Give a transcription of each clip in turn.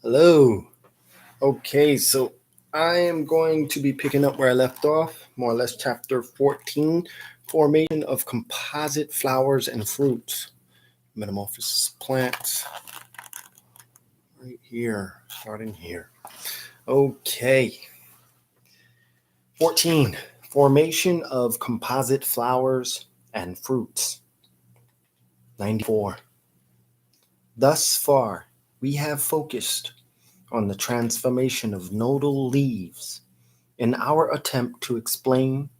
Hello. Okay, so I am going to be picking up where I left off, more or less chapter 14, formation of composite flowers and fruits. Metamorphosis plants. Right here, starting here. Okay. 14, formation of composite flowers and fruits. 94. Thus far, we have focused on the transformation of nodal leaves in our attempt to explain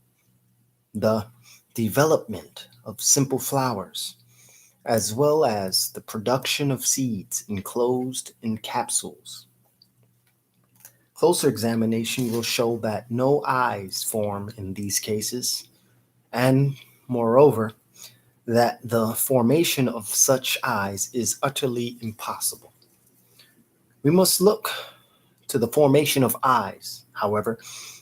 the development of simple flowers, as well as the production of seeds enclosed in capsules. Closer examination will show that no eyes form in these cases, and, moreover, that the formation of such eyes is utterly impossible. We must look to the formation of eyes, however,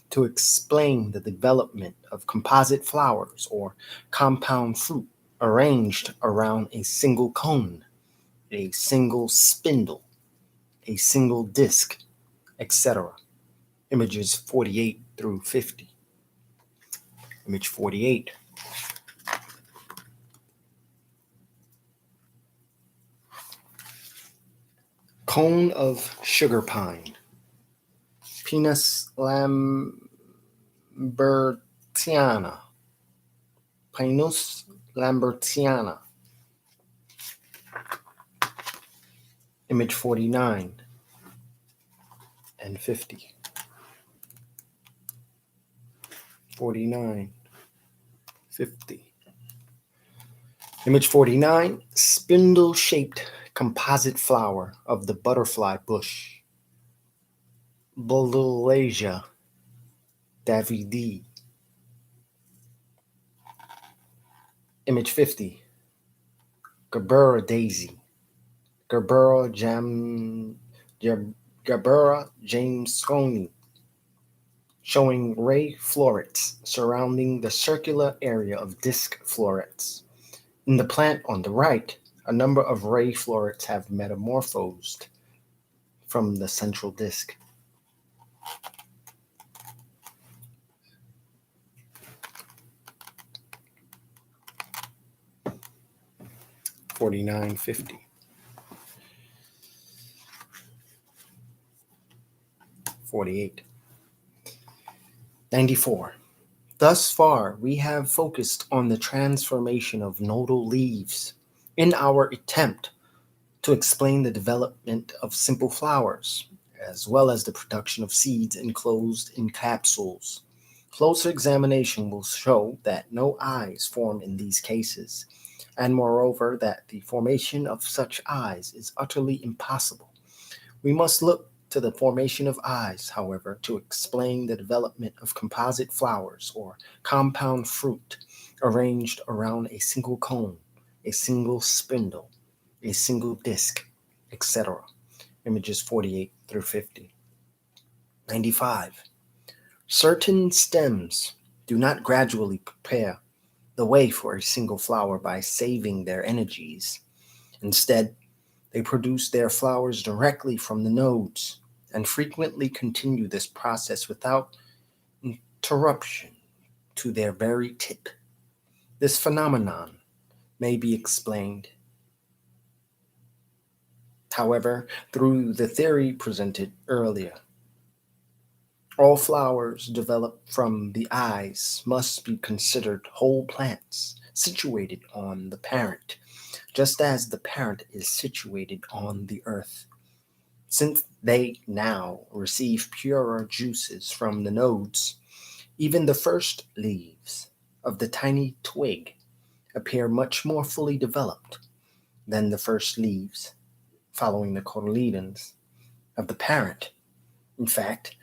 to explain the development of composite flowers or compound fruit arranged around a single cone, a single spindle, a single disc, etc. Images 48 through 50. Image 48. Cone of sugar pine. Pinus lambertiana. Pinus lambertiana. Image 49 and 50. 49, 50. Image 49, spindle-shaped composite flower of the butterfly bush. Bululasia davidi. Image 50, Gerbera daisy. Gerbera jamesoni, showing ray florets surrounding the circular area of disc florets. In the plant on the right, a number of ray florets have metamorphosed from the central disc. $49.50. 48. 94. Thus far, we have focused on the transformation of nodal leaves in our attempt to explain the development of simple flowers, as well as the production of seeds enclosed in capsules. Closer examination will show that no eyes form in these cases, and moreover that the formation of such eyes is utterly impossible. We must look to the formation of eyes, however, to explain the development of composite flowers or compound fruit arranged around a single cone, a single spindle, a single disc, etc. Images 48 through 50. 95. Certain stems do not gradually prepare the way for a single flower by saving their energies. Instead, they produce their flowers directly from the nodes and frequently continue this process without interruption to their very tip. This phenomenon may be explained, however, through the theory presented earlier. All flowers developed from the eyes must be considered whole plants situated on the parent, just as the parent is situated on the earth. Since they now receive purer juices from the nodes, even the first leaves of the tiny twig appear much more fully developed than the first leaves, following the cotyledons, of the parent. In fact,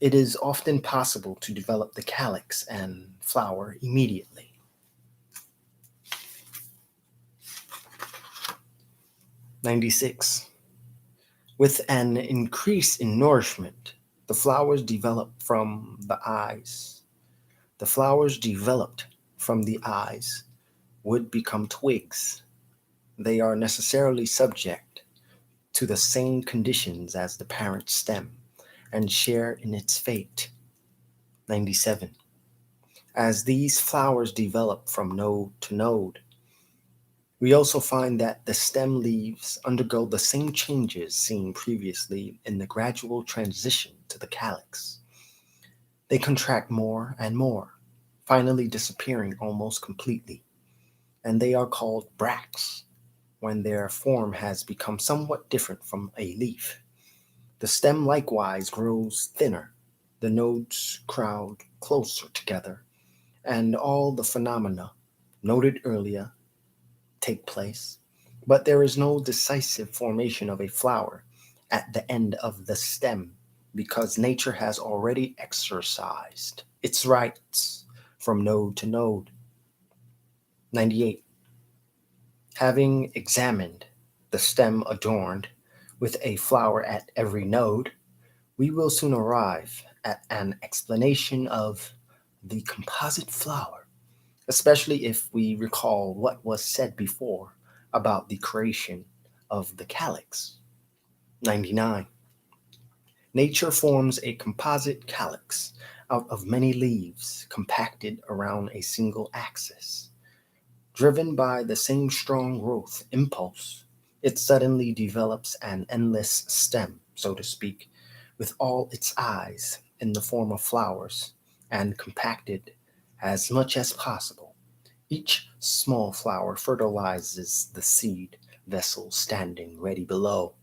it is often possible to develop the calyx and flower immediately. '96. With an increase in nourishment, the flowers develop from the eyes. The flowers developed from the eyes would become twigs. They are necessarily subject to the same conditions as the parent stem and share in its fate. 97. As these flowers develop from node to node, we also find that the stem leaves undergo the same changes seen previously in the gradual transition to the calyx. They contract more and more, finally disappearing almost completely, and they are called bracts when their form has become somewhat different from a leaf. The stem likewise grows thinner, the nodes crowd closer together, and all the phenomena noted earlier take place. But there is no decisive formation of a flower at the end of the stem because nature has already exercised its rights from node to node. 98. Having examined the stem adorned with a flower at every node, we will soon arrive at an explanation of the composite flower, especially if we recall what was said before about the creation of the calyx. 99. Nature forms a composite calyx out of many leaves compacted around a single axis. Driven by the same strong growth impulse, it suddenly develops an endless stem, so to speak, with all its eyes in the form of flowers and compacted as much as possible. Each small flower fertilizes the seed vessel standing ready below.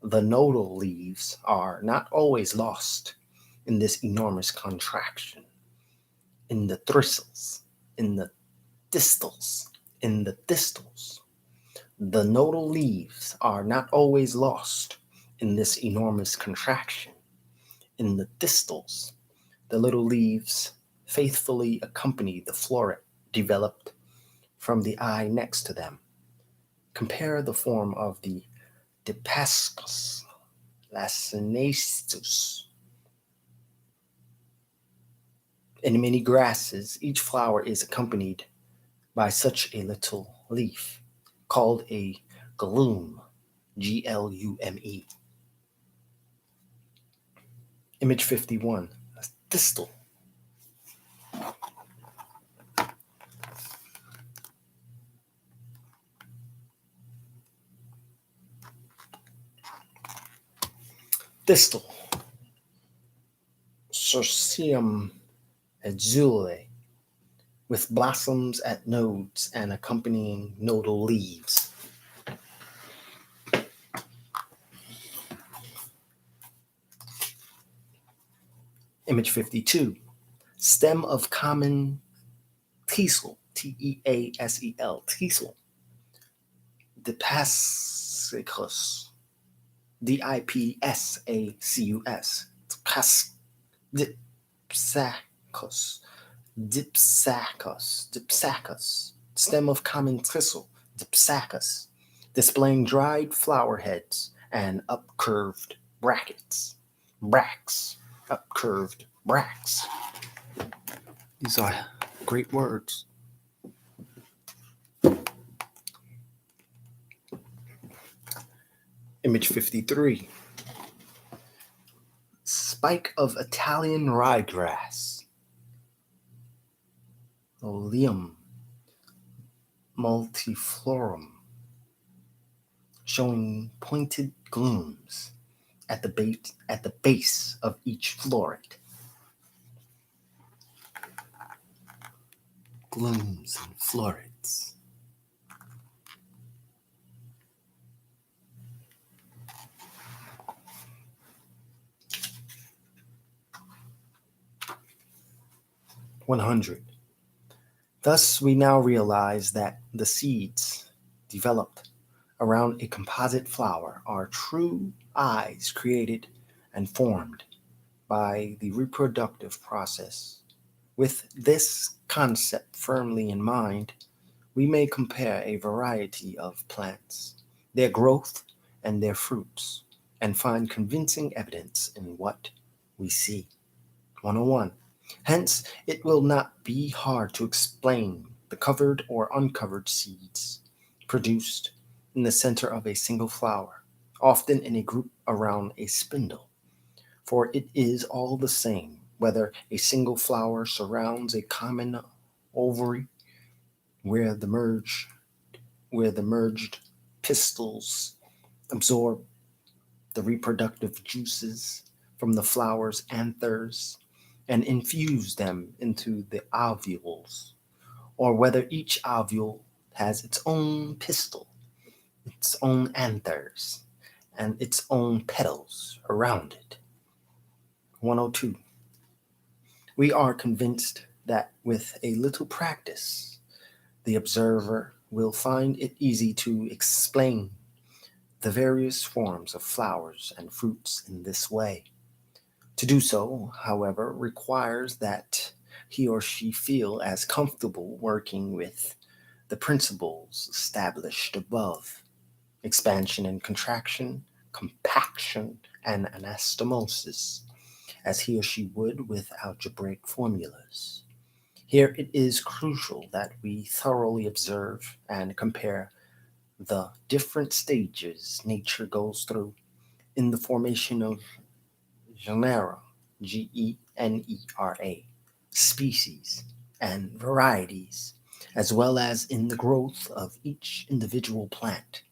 The nodal leaves are not always lost in this enormous contraction. In the thistles, in the distals, in the distals. The nodal leaves are not always lost in this enormous contraction. In the distals, the little leaves faithfully accompany the floret developed from the eye next to them. Compare the form of the Dipascus lacinatus. In many grasses, each flower is accompanied by such a little leaf, called a glume, Glume. Image 51, a distal. Distal. Cirsium azule, with blossoms at nodes and accompanying nodal leaves. Image 52, stem of common teasel, Teasel, teasel. Dipsacus, Dipsacus, Dipsacus, Dipsacus, stem of common thistle, Dipsacus, displaying dried flower heads and upcurved bracts, upcurved bracts. These are great words. Image 53. Spike of Italian ryegrass, Lolium multiflorum, showing pointed glumes at the base of each floret. Glumes and florets. (100). Thus, we now realize that the seeds developed around a composite flower are true eyes created and formed by the reproductive process. With this concept firmly in mind, we may compare a variety of plants, their growth, and their fruits, and find convincing evidence in what we see. 101. Hence, it will not be hard to explain the covered or uncovered seeds produced in the center of a single flower, often in a group around a spindle, for it is all the same whether a single flower surrounds a common ovary where the merged pistils absorb the reproductive juices from the flower's anthers and infuse them into the ovules, or whether each ovule has its own pistil, its own anthers, and its own petals around it. 102. We are convinced that with a little practice, the observer will find it easy to explain the various forms of flowers and fruits in this way. To do so, however, requires that he or she feel as comfortable working with the principles established above: expansion and contraction, compaction and anastomosis, as he or she would with algebraic formulas. Here it is crucial that we thoroughly observe and compare the different stages nature goes through in the formation of genera, genera, species, and varieties, as well as in the growth of each individual plant.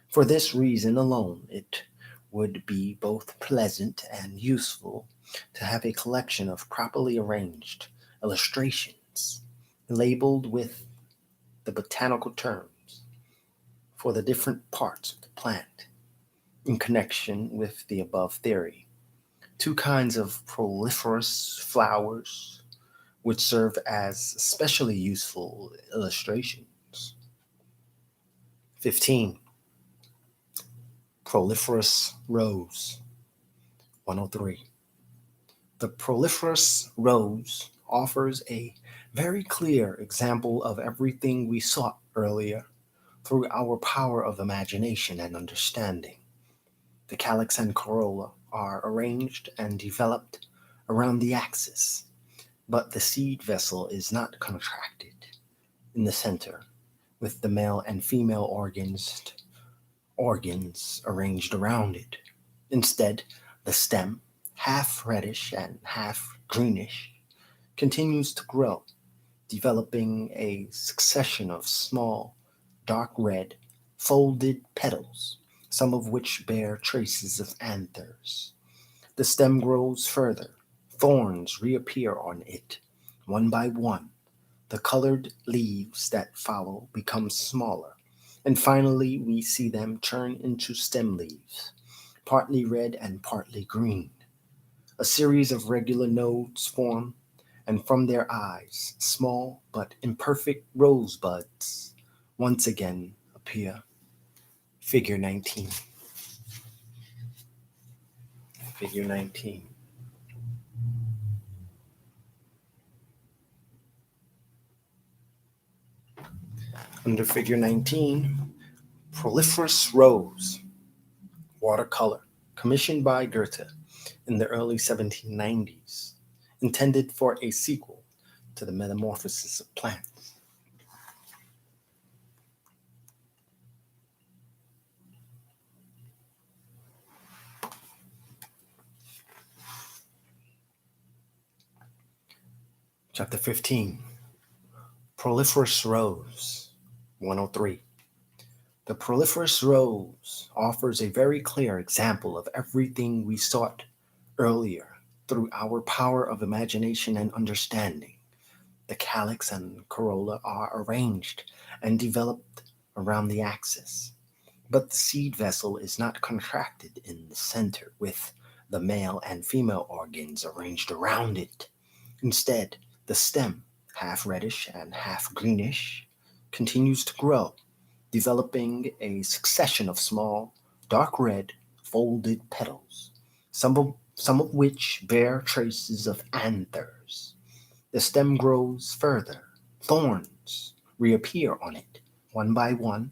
For this reason alone, it would be both pleasant and useful to have a collection of properly arranged illustrations labeled with the botanical terms for the different parts of the plant in connection with the above theory. Two kinds of proliferous flowers would serve as especially useful illustrations. 15. Proliferous Rose. 103. The proliferous rose offers a very clear example of everything we sought earlier through our power of imagination and understanding. The calyx and corolla are arranged and developed around the axis, but the seed vessel is not contracted in the center, with the male and female organs arranged around it. Instead, the stem, half reddish and half greenish, continues to grow, developing a succession of small, dark red, folded petals, some of which bear traces of anthers. The stem grows further. Thorns reappear on it, one by one. The colored leaves that follow become smaller, and finally we see them turn into stem leaves, partly red and partly green. A series of regular nodes form, and from their eyes, small but imperfect rosebuds once again appear. Figure 19. Figure 19. Under Figure 19, Proliferous Rose, watercolor, commissioned by Goethe in the early 1790s, intended for a sequel to the Metamorphosis of Plants. Chapter 15, Proliferous Rose, 103. The proliferous rose offers a very clear example of everything we sought earlier through our power of imagination and understanding. The calyx and corolla are arranged and developed around the axis, but the seed vessel is not contracted in the center with the male and female organs arranged around it. Instead, the stem, half reddish and half greenish, continues to grow, developing a succession of small, dark red, folded petals, some of which bear traces of anthers. The stem grows further. Thorns reappear on it, one by one.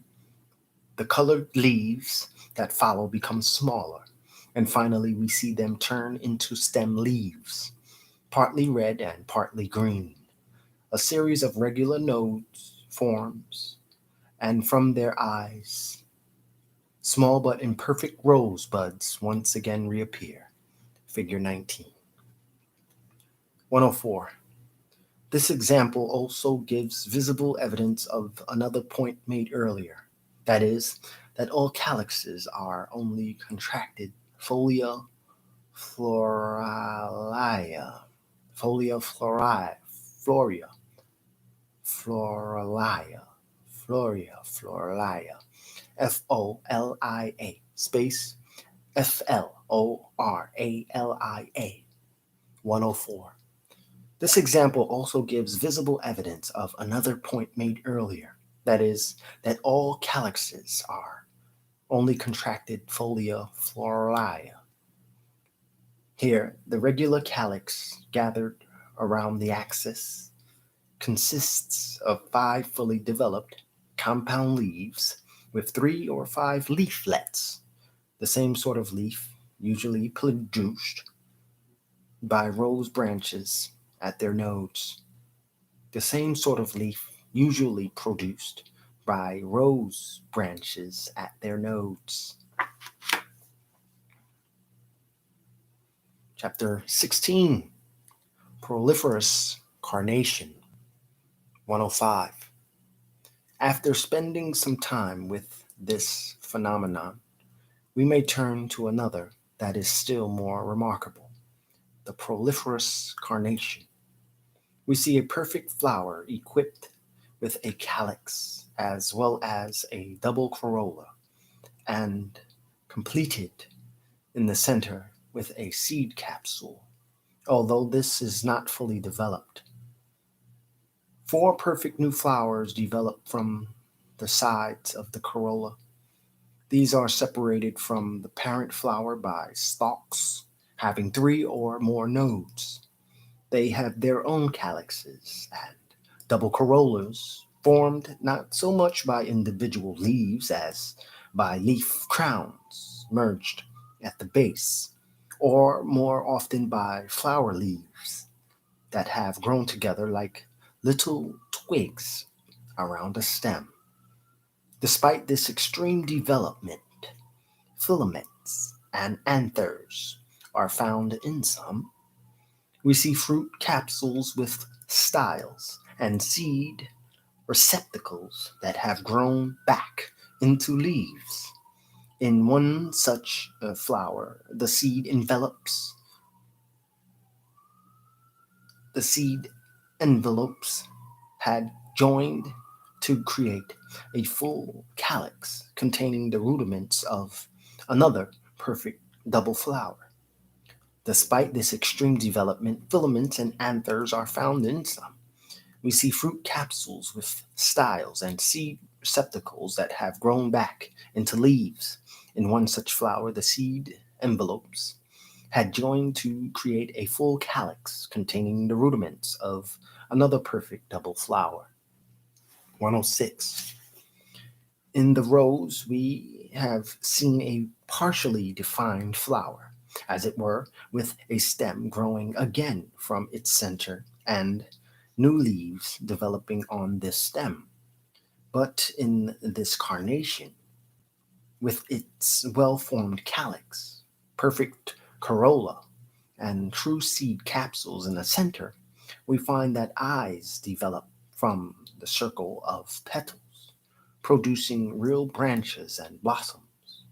The colored leaves that follow become smaller, and finally we see them turn into stem leaves, partly red and partly green. A series of regular nodes forms, and from their eyes, Small but imperfect rosebuds once again reappear. Figure 19. 104. This example also gives visible evidence of another point made earlier. That is, that all calyxes are only contracted folia floralia. Folia floria. Floralia. Floralia. Folia. Space Floralia. 104. This example also gives visible evidence of another point made earlier. That is, that all calyxes are only contracted folia floralia. Here, the regular calyx gathered around the axis consists of 5 fully developed compound leaves with 3 or 5 leaflets, the same sort of leaf usually produced by rose branches at their nodes. The same sort of leaf usually produced by rose branches at their nodes. Chapter 16, Proliferous Carnation. 105. After spending some time with this phenomenon, we may turn to another that is still more remarkable, the proliferous carnation. We see a perfect flower equipped with a calyx as well as a double corolla, and completed in the center with a seed capsule, although this is not fully developed. 4 perfect new flowers develop from the sides of the corolla. These are separated from the parent flower by stalks having 3 or more nodes. They have their own calyxes and double corollas, formed not so much by individual leaves as by leaf crowns merged at the base, or more often by flower leaves that have grown together like little twigs around a stem. Despite this extreme development, filaments and anthers are found in some. We see fruit capsules with styles and seed receptacles that have grown back into leaves. In one such flower, the seed envelopes had joined to create a full calyx containing the rudiments of another perfect double flower. Despite this extreme development, filaments and anthers are found in some. We see fruit capsules with styles and seed receptacles that have grown back into leaves. In one such flower, the seed envelopes had joined to create a full calyx containing the rudiments of another perfect double flower. 106. In the rose, we have seen a partially defined flower, as it were, with a stem growing again from its center and new leaves developing on this stem. But in this carnation, with its well-formed calyx, perfect corolla, and true seed capsules in the center, we find that eyes develop from the circle of petals, producing real branches and blossoms.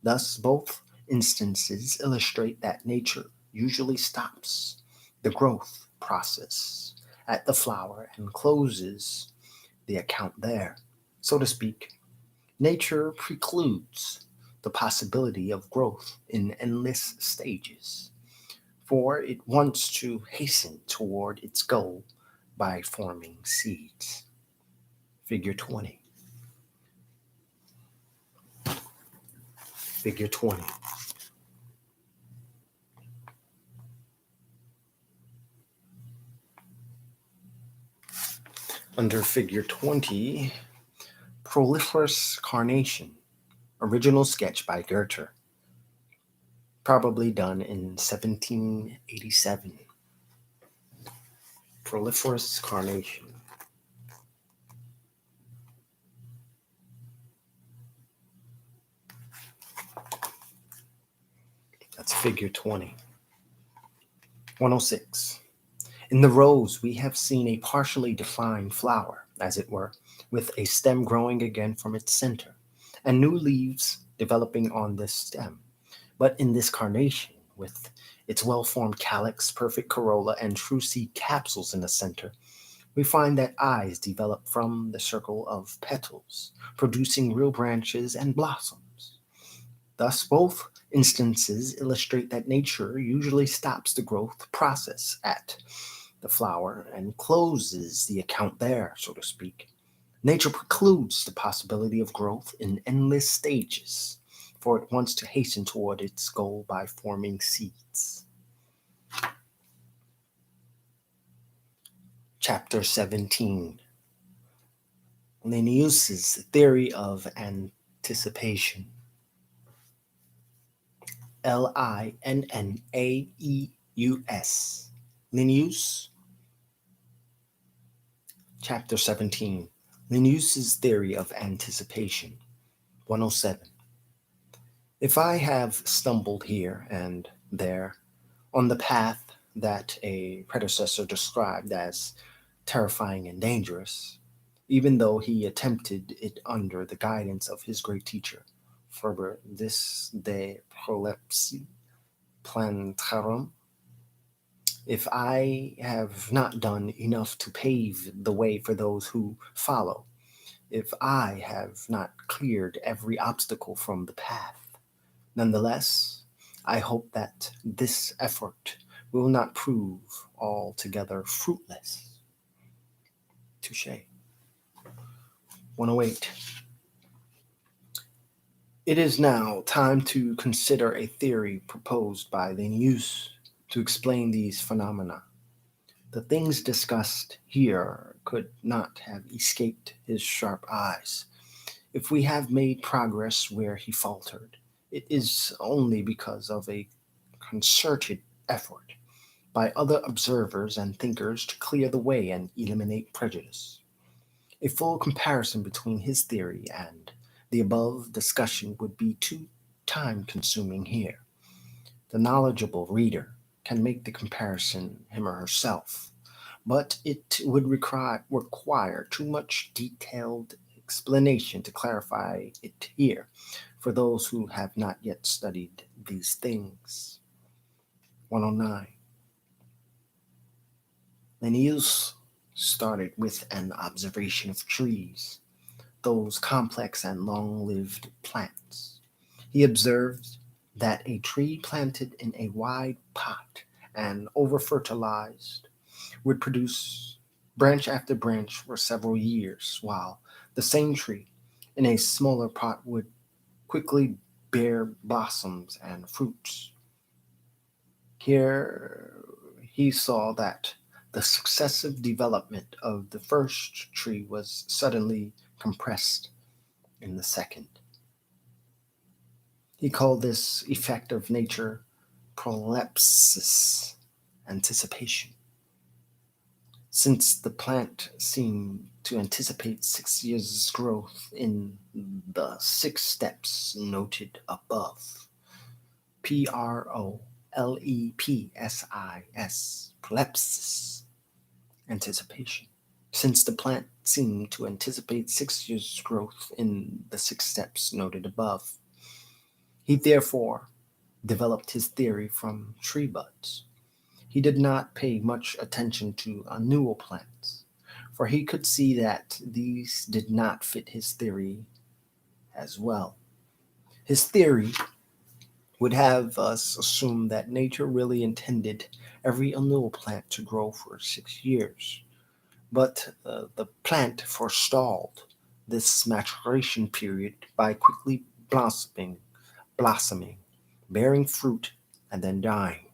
Thus, both instances illustrate that nature usually stops the growth process at the flower and closes the account there. So to speak, nature precludes the possibility of growth in endless stages, for it wants to hasten toward its goal by forming seeds. Figure 20. Figure 20. Under Figure 20, Proliferous Carnation, original sketch by Goethe, probably done in 1787. Proliferous Carnation. That's figure 20. 106. In the rose, we have seen a partially defined flower, as it were, with a stem growing again from its center, and new leaves developing on this stem. But in this carnation, with its well-formed calyx, perfect corolla, and true seed capsules in the center, we find that eyes develop from the circle of petals, producing real branches and blossoms. Thus, both instances illustrate that nature usually stops the growth process at the flower and closes the account there, so to speak. Nature precludes the possibility of growth in endless stages, for it wants to hasten toward its goal by forming seeds. Chapter 17. Linnaeus's theory of anticipation. Linnaeus. Linnaeus. Chapter 17. Linnaeus's theory of anticipation. 107. If I have stumbled here and there on the path that a predecessor described as terrifying and dangerous, even though he attempted it under the guidance of his great teacher, Ferber, this de Prolepsis Plantarum, if I have not done enough to pave the way for those who follow, if I have not cleared every obstacle from the path, nonetheless, I hope that this effort will not prove altogether fruitless. Touché. 108. It is now time to consider a theory proposed by Linnaeus to explain these phenomena. The things discussed here could not have escaped his sharp eyes. If we have made progress where he faltered, it is only because of a concerted effort by other observers and thinkers to clear the way and eliminate prejudice. A full comparison between his theory and the above discussion would be too time-consuming here. The knowledgeable reader can make the comparison him or herself, but it would require too much detailed explanation to clarify it here for those who have not yet studied these things. 109. Linnaeus started with an observation of trees, those complex and long-lived plants. He observed that a tree planted in a wide pot and over-fertilized would produce branch after branch for several years, while the same tree in a smaller pot would quickly bear blossoms and fruits. Here he saw that the successive development of the first tree was suddenly compressed in the second. He called this effect of nature prolepsis, anticipation. Since the plant seemed to anticipate 6 years' growth in the 6 steps noted above, Prolepsis, prolepsis, anticipation. Since the plant seemed to anticipate 6 years' growth in the 6 steps noted above, he therefore developed his theory from tree buds. He did not pay much attention to annual plants, for he could see that these did not fit his theory as well. His theory would have us assume that nature really intended every annual plant to grow for 6 years. But the plant forestalled this maturation period by quickly blossoming, bearing fruit, and then dying.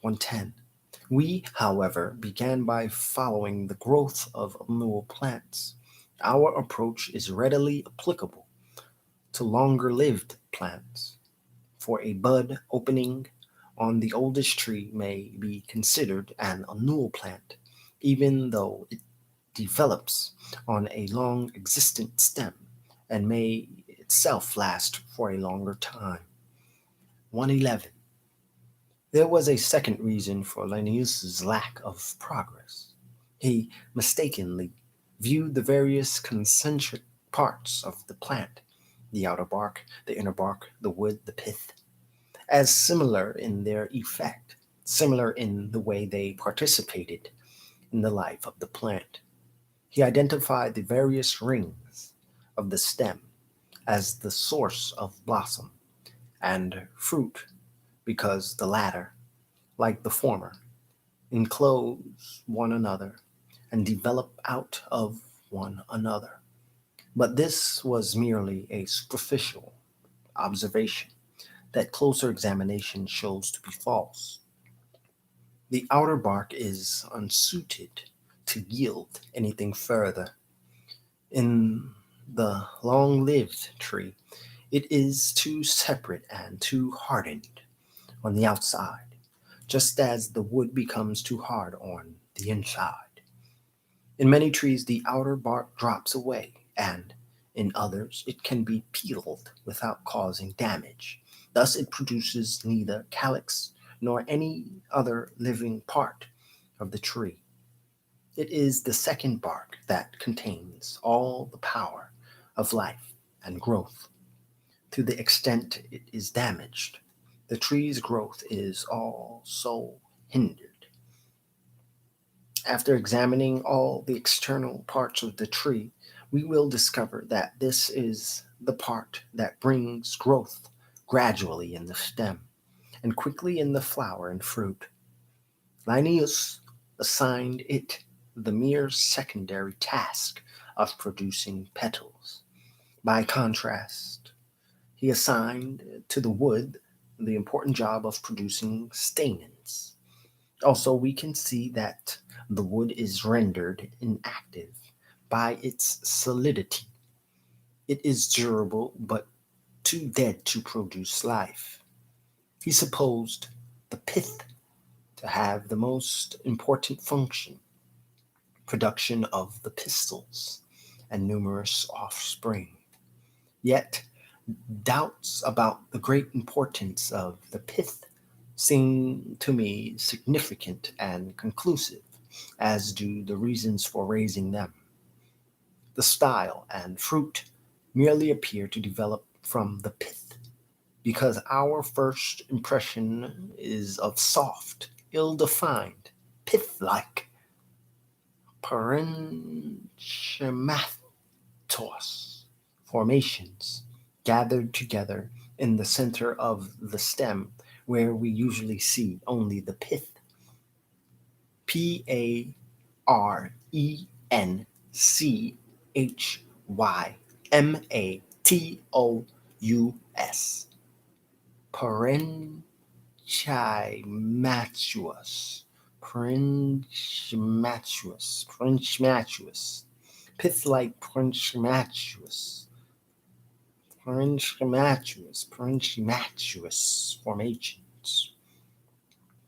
110. We, however, began by following the growth of annual plants. Our approach is readily applicable to longer-lived plants, for a bud opening on the oldest tree may be considered an annual plant, even though it develops on a long existent stem and may itself last for a longer time. 111. There was a second reason for Linnaeus's lack of progress. He mistakenly viewed the various concentric parts of the plant, the outer bark, the inner bark, the wood, the pith, as similar in their effect, similar in the way they participated in the life of the plant. He identified the various rings of the stem as the source of blossom and fruit because the latter, like the former, enclose one another and develop out of one another. But this was merely a superficial observation that closer examination shows to be false. The outer bark is unsuited to yield anything further. In the long lived tree, it is too separate and too hardened on the outside, just as the wood becomes too hard on the inside. In many trees, the outer bark drops away, and in others, it can be peeled without causing damage. Thus, it produces neither calyx nor any other living part of the tree. It is the second bark that contains all the power of life and growth. To the extent it is damaged, the tree's growth is also hindered. After examining all the external parts of the tree, we will discover that this is the part that brings growth gradually in the stem and quickly in the flower and fruit. Linnaeus assigned it the mere secondary task of producing petals. By contrast, he assigned to the wood the important job of producing stamens. Also, we can see that the wood is rendered inactive by its solidity. It is durable but too dead to produce life. He supposed the pith to have the most important function, production of the pistils and numerous offspring. Yet, doubts about the great importance of the pith seem to me significant and conclusive, as do the reasons for raising them. The style and fruit merely appear to develop from the pith, because our first impression is of soft, ill defined, pith like parenchymatous formations gathered together in the center of the stem, where we usually see only the pith. Parenchymatous. Parenchymatous. Parenchymatous. Pith like parenchymatous formations.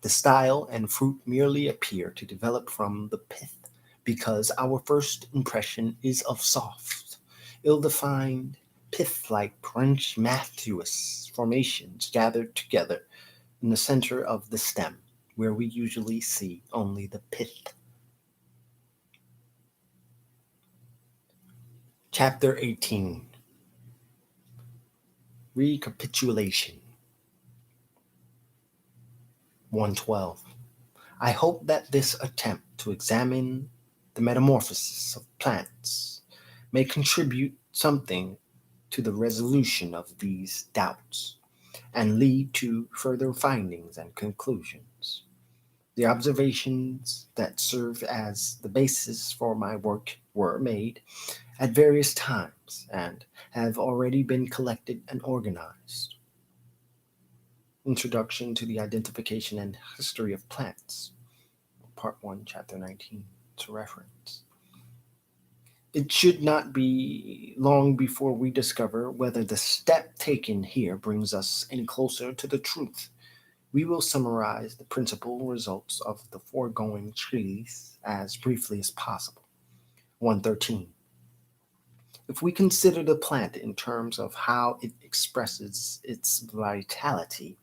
The style and fruit merely appear to develop from the pith, because our first impression is of soft, ill-defined, pith-like parenchymatous formations gathered together in the center of the stem, where we usually see only the pith. Chapter 18. Recapitulation. 112. I hope that this attempt to examine the metamorphosis of plants may contribute something to the resolution of these doubts and lead to further findings and conclusions. The observations that serve as the basis for my work were made at various times and have already been collected and organized. Introduction to the Identification and History of Plants, Part 1, Chapter 19, to reference. It should not be long before we discover whether the step taken here brings us any closer to the truth. We will summarize the principal results of the foregoing treatise as briefly as possible. 113. If we consider the plant in terms of how it expresses its vitality,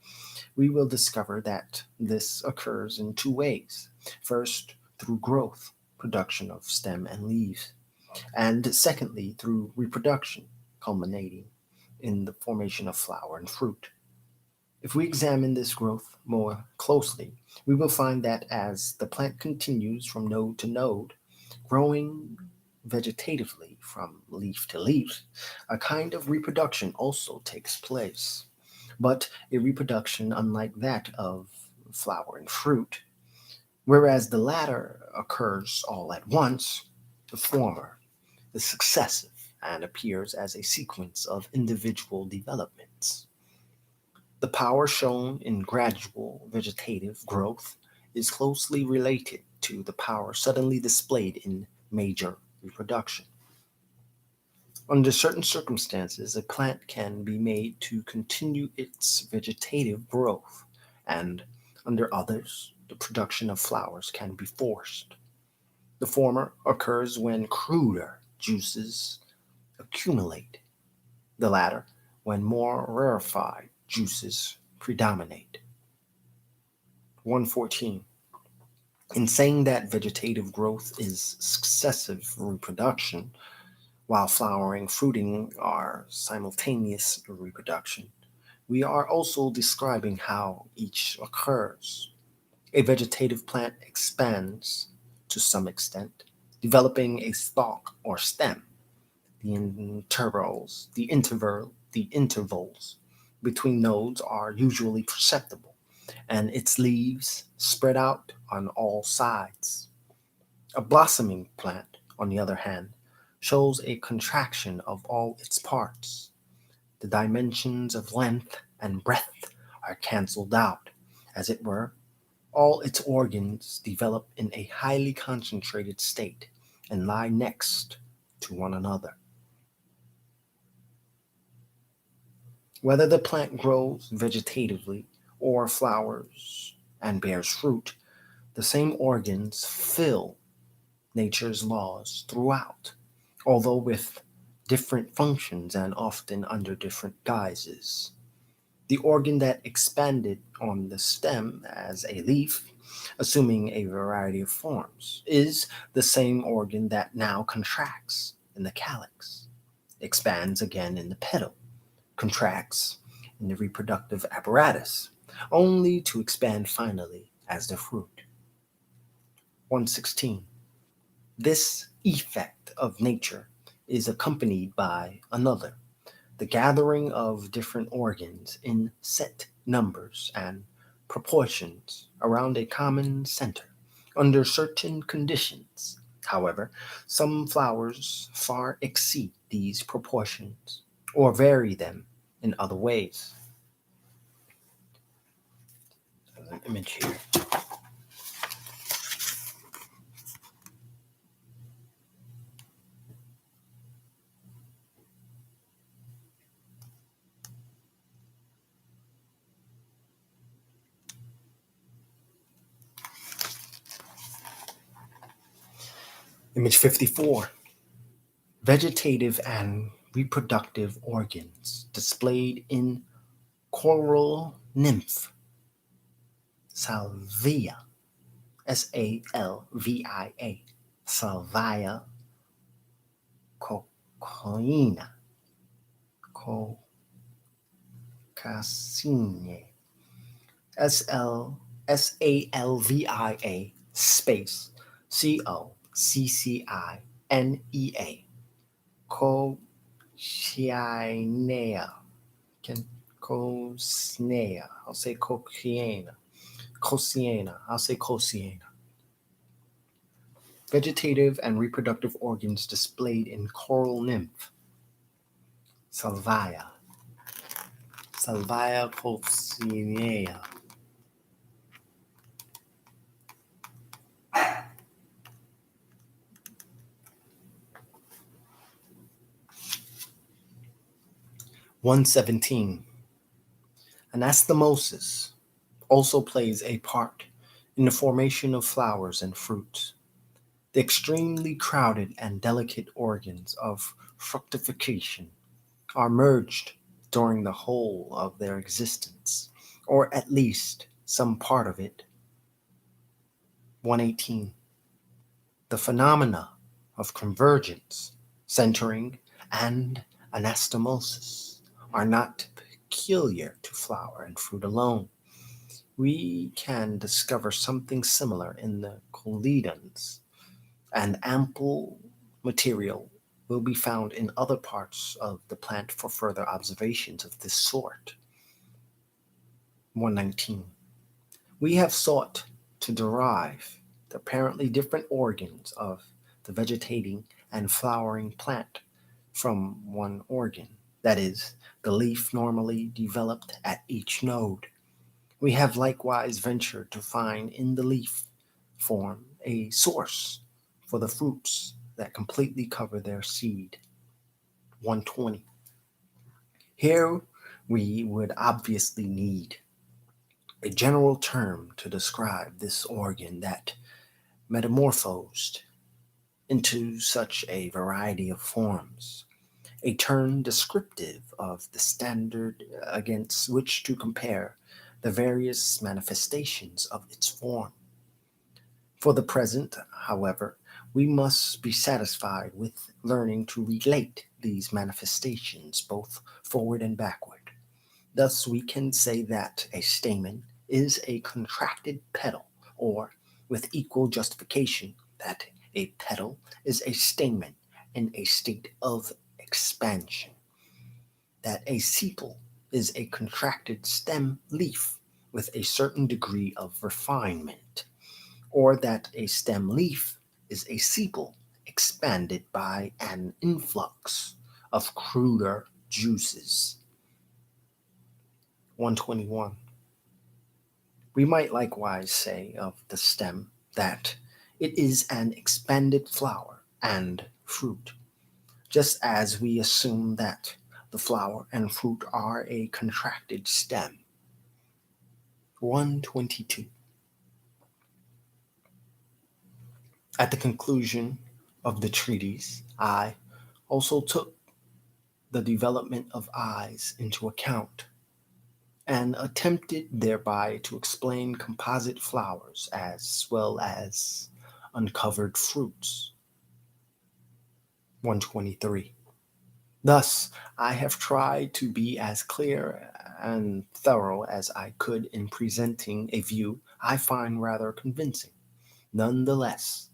we will discover that this occurs in two ways. First, through growth, production of stem and leaves, and secondly, through reproduction, culminating in the formation of flower and fruit. If we examine this growth more closely, we will find that as the plant continues from node to node, growing vegetatively from leaf to leaf, a kind of reproduction also takes place, but a reproduction unlike that of flower and fruit. Whereas the latter occurs all at once, the former is successive and appears as a sequence of individual developments. The power shown in gradual vegetative growth is closely related to the power suddenly displayed in major reproduction. Under certain circumstances, a plant can be made to continue its vegetative growth, and under others, the production of flowers can be forced. The former occurs when cruder juices accumulate, the latter when more rarefied juices predominate. 114. In saying that vegetative growth is successive reproduction, while flowering, fruiting are simultaneous reproduction, we are also describing how each occurs. A vegetative plant expands to some extent, developing a stalk or stem. The intervals between nodes are usually perceptible, and its leaves spread out on all sides. A blossoming plant, on the other hand, shows a contraction of all its parts. The dimensions of length and breadth are cancelled out, as it were. All its organs develop in a highly concentrated state and lie next to one another. Whether the plant grows vegetatively or flowers and bears fruit, the same organs fill nature's laws throughout, although with different functions and often under different guises. The organ that expanded on the stem as a leaf, assuming a variety of forms, is the same organ that now contracts in the calyx, expands again in the petal, contracts in the reproductive apparatus, only to expand finally as the fruit. 116. This effect of nature is accompanied by another, the gathering of different organs in set numbers and proportions around a common center under certain conditions. However, some flowers far exceed these proportions or vary them in other ways. There's an image here. Image 54. Vegetative and reproductive organs displayed in coral nymph, salvia, Salvia, salvia cocoina, cocacine, Salvia space Coccinea, Coccinea, Coccinea, I'll say Coccinea, I'll say Coccinea. Vegetative and reproductive organs displayed in coral nymph, salvia Coccinea. (117) Anastomosis also plays a part in the formation of flowers and fruits. The extremely crowded and delicate organs of fructification are merged during the whole of their existence, or at least some part of it. 118. The phenomena of convergence, centering, and anastomosis are not peculiar to flower and fruit alone. We can discover something similar in the cotyledons, and ample material will be found in other parts of the plant for further observations of this sort. 119. We have sought to derive the apparently different organs of the vegetating and flowering plant from one organ, that is, the leaf normally developed at each node. We have likewise ventured to find in the leaf form a source for the fruits that completely cover their seed. 120. Here we would obviously need a general term to describe this organ that metamorphosed into such a variety of forms, a term descriptive of the standard against which to compare the various manifestations of its form. For the present, however, we must be satisfied with learning to relate these manifestations both forward and backward. Thus, we can say that a stamen is a contracted petal, or, with equal justification, that a petal is a stamen in a state of expansion, that a sepal is a contracted stem leaf with a certain degree of refinement, or that a stem leaf is a sepal expanded by an influx of cruder juices. 121. We might likewise say of the stem that it is an expanded flower and fruit, just as we assume that the flower and fruit are a contracted stem. 122. At the conclusion of the treatise, I also took the development of eyes into account, and attempted thereby to explain composite flowers as well as uncovered fruits. 123. Thus, I have tried to be as clear and thorough as I could in presenting a view I find rather convincing. Nonetheless,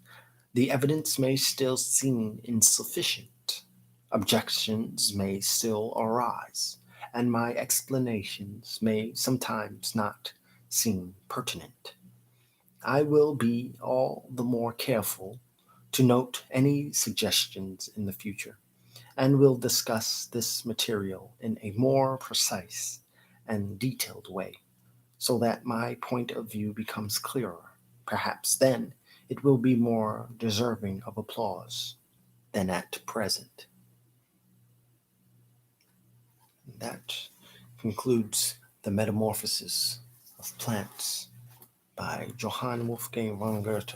the evidence may still seem insufficient. Objections may still arise, and my explanations may sometimes not seem pertinent. I will be all the more careful to note any suggestions in the future, and will discuss this material in a more precise and detailed way, so that my point of view becomes clearer. Perhaps then it will be more deserving of applause than at present. That concludes the Metamorphosis of Plants by Johann Wolfgang von Goethe.